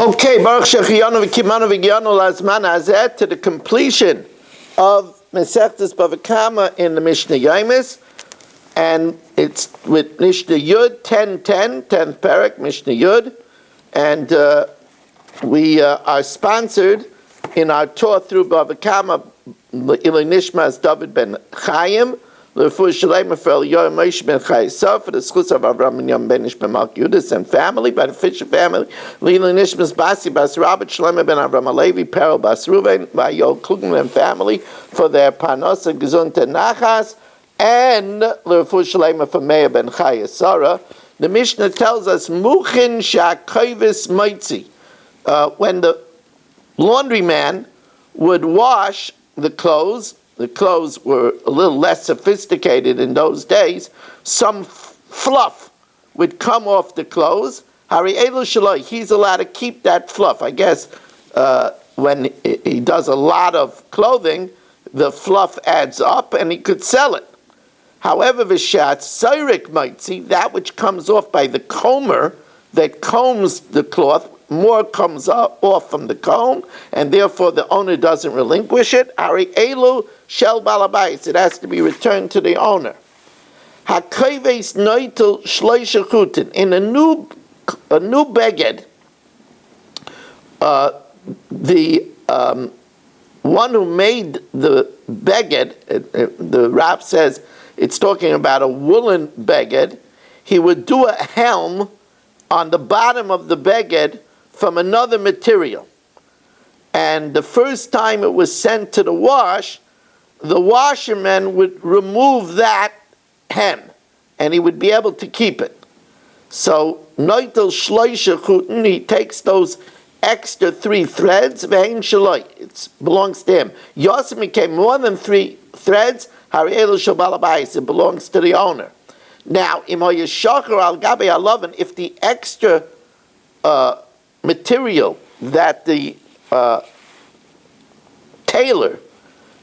Okay, Baruch Shechiyanu v'Kimanu v'Giyanu Lazman Hazeh, to the completion of Mesechtes Bava Kama in the Mishna Yomis, and it's with Mishnah Yud 10:10, 10th parak, Mishnah Yud, and we are sponsored in our tour through Bava Kama, Ilui Nishmas David ben Chaim, L'Refuah Shalema for Yomis ben Chayesar, for the schus of Avraham and Yom ben Ish ben Malk Yudas and family, by the Fisher family, L'Ilui Nishmas Basi Bas Rabbi Shalema ben Avraham Alevi, Perel Bas Ruven, by Yol Klugman and family, for their Panos and Gezund and Nachas, and L'Refuah Shalema for Meir ben Chayesara. The Mishnah tells us, Muchin Shakovis Metzia, when the laundryman would wash the clothes were a little less sophisticated in those days, some fluff would come off the clothes. Hari Elu Shaloi, he's allowed to keep that fluff. I guess when he does a lot of clothing, the fluff adds up and he could sell it. However, Vishat Seirik might see that which comes off by the comber that combs the cloth, more comes off from the comb, and therefore the owner doesn't relinquish it. Hari Elu Shel Balabais, it has to be returned to the owner. Hakoves noitel shloisha chutin, in a new beged, the one who made the beged, the Rab says it's talking about a woolen beged, he would do a helm on the bottom of the beged from another material. And the first time it was sent to the wash, the washerman would remove that hem, and he would be able to keep it. So, noitel shloisha chutin, he takes those extra 3 threads, ve'ein shaloi, it belongs to him. Yosim became more than 3 threads, hari elu shel balabais, it belongs to the owner. Now, im hoyeshachar al gabe alavan, if the extra material that the tailor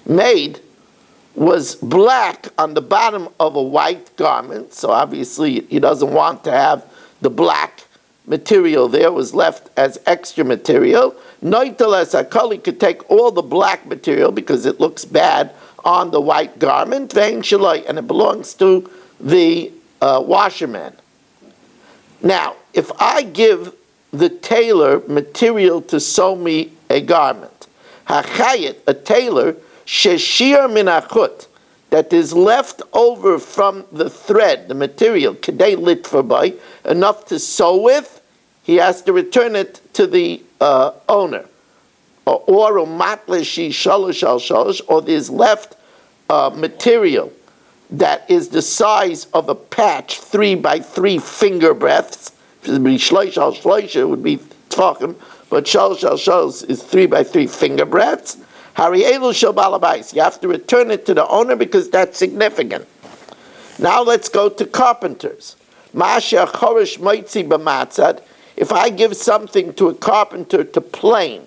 made was black on the bottom of a white garment, so obviously he doesn't want to have the black material there, was left as extra material. Noitel as hakol, could take all the black material because it looks bad on the white garment, vein shaloi, and it belongs to the washerman. Now, if I give the tailor material to sew me a garment, hachayit, a tailor, sheshir min achut, that is left over from the thread, the material, kedei litfor by, enough to sew with, he has to return it to the owner. Or matleshi shalosh al shalosh, or there's left material that is the size of a patch, 3 by 3 finger breadths. If it would be shloish al shloish, it would be tfachim, but shalosh al shalosh is 3 by 3 finger breadths. Hari elu shel balabais, you have to return it to the owner because that's significant. Now let's go to carpenters. Masha chorish moitzi b'matzad, if I give something to a carpenter to plane,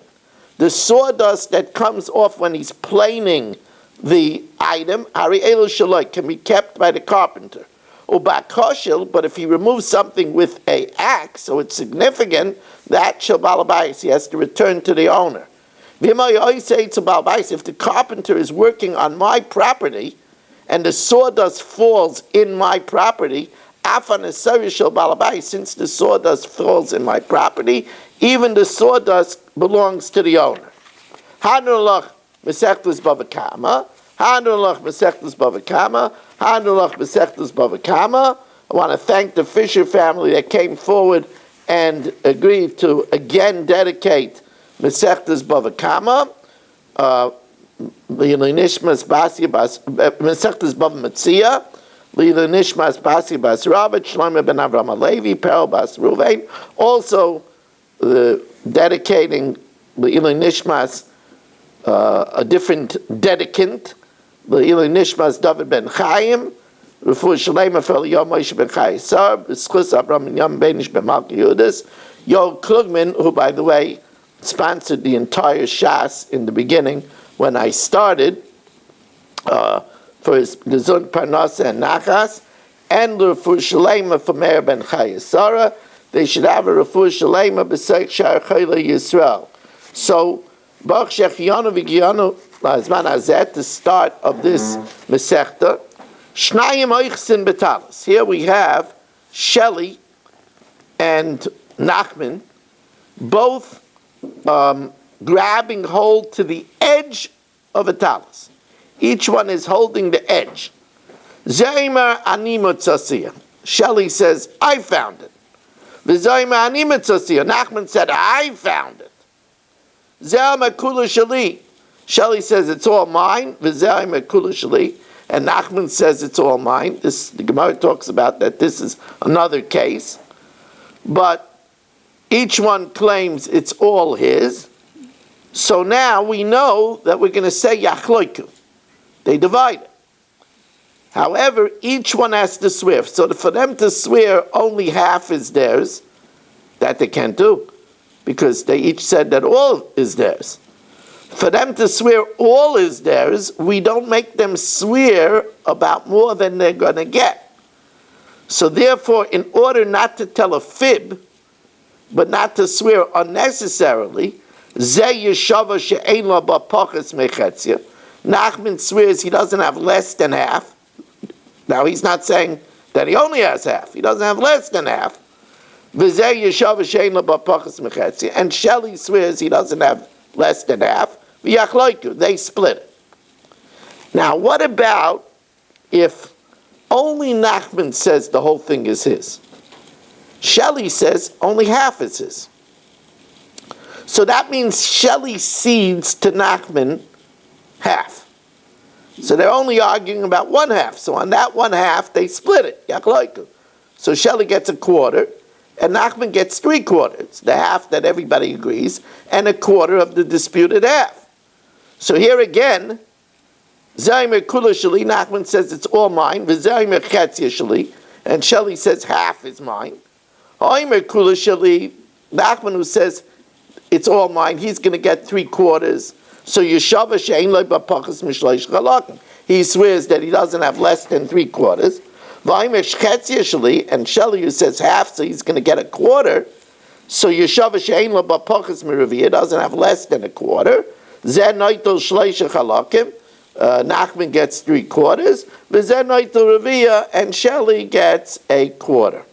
the sawdust that comes off when he's planing the item, hari elu shaloi, can be kept by the carpenter. Ubakoshel, but if he removes something with a axe, so it's significant, that shel balabais, he has to return to the owner. If the carpenter is working on my property and the sawdust falls in my property, since the sawdust falls in my property, even the sawdust belongs to the owner. Hanulach Mesechtes Bava Kama, Hanulach Mesechtes Bava Kama, Hanulach Mesechtes Bava Kama. I want to thank the Fisher family that came forward and agreed to again dedicate Mesechtes Bava Kama, Nishmas Basi Bas, Mesechtes Bava Metzia, Nishmas Basi Bas Rabbi, Shlomo ben Avraham Alevi, Perel Bas Ruven. Also, dedicating Nishmas, a different dedicant, Nishmas David ben Chaim, Refuah Shalema for Yomis ben Chayesar, schus Avraham and Yom ben Ish ben Malk Yudas, Yol Klugman, who by the way sponsored the entire Shas in the beginning when I started, for his Gezund Parnasa and Nachas, and Refuah Shalema for Meir ben Chayesara. they should have a refuah shalema b'seich shar chayla Yisrael. So, Baruch Shechianu v'Giyanu Lazman Hazeh, the start of this Masechta, Shnayim Oichsin Betalis. Here we have Shelley and Nachman both grabbing hold to the edge of a talis. Each one is holding the edge. Zaymer ani motzasiya. Shelley says, I found it. V'zaymer ani motzasiya. Nachman said, I found it. Zaymer kula shali. Shelley says, it's all mine. V'zaymer kula shali. And Nachman says, it's all mine. The Gemara talks about that this is another case. But each one claims it's all his. So now we know that we're going to say yachloiku. They divide it. However, each one has to swear. So for them to swear only half is theirs, that they can't do, because they each said that all is theirs. For them to swear all is theirs, we don't make them swear about more than they're going to get. So therefore, in order not to tell a fib, but not to swear unnecessarily, Nachman swears he doesn't have less than half. Now he's not saying that he only has half. He doesn't have less than half. And Shelley swears he doesn't have less than half. They split it. Now what about if only Nachman says the whole thing is his? Shelley says only half is his. So that means Shelley cedes to Nachman half. So they're only arguing about one half. So on that one half, they split it. So Shelley gets a quarter, and Nachman gets 3/4, the half that everybody agrees, and a quarter of the disputed half. So here again, Zaymer Kula Shali, Nachman says it's all mine, V'Zaymer Metzia Shali, and Shelley says half is mine. Ha'Omer Kula Shali, Nachman who says it's all mine, he's going to get 3/4. So Yeshava she'ein lo b'pachas mishleish chalakim. He swears that he doesn't have less than 3/4. V'Omer Metzia Shali, and Shelley who says half, so he's going to get a quarter. So Yeshava she'ein lo b'pachas miraviyah doesn't have less than a quarter. Zeh noitel shleish chalakim. Nachman gets 3/4. V'zeh noitel raviyah, and Shelley gets a quarter.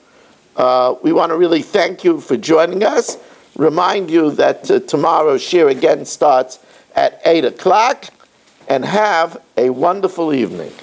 We want to really thank you for joining us. Remind you that tomorrow's shir again starts at 8 o'clock, and have a wonderful evening.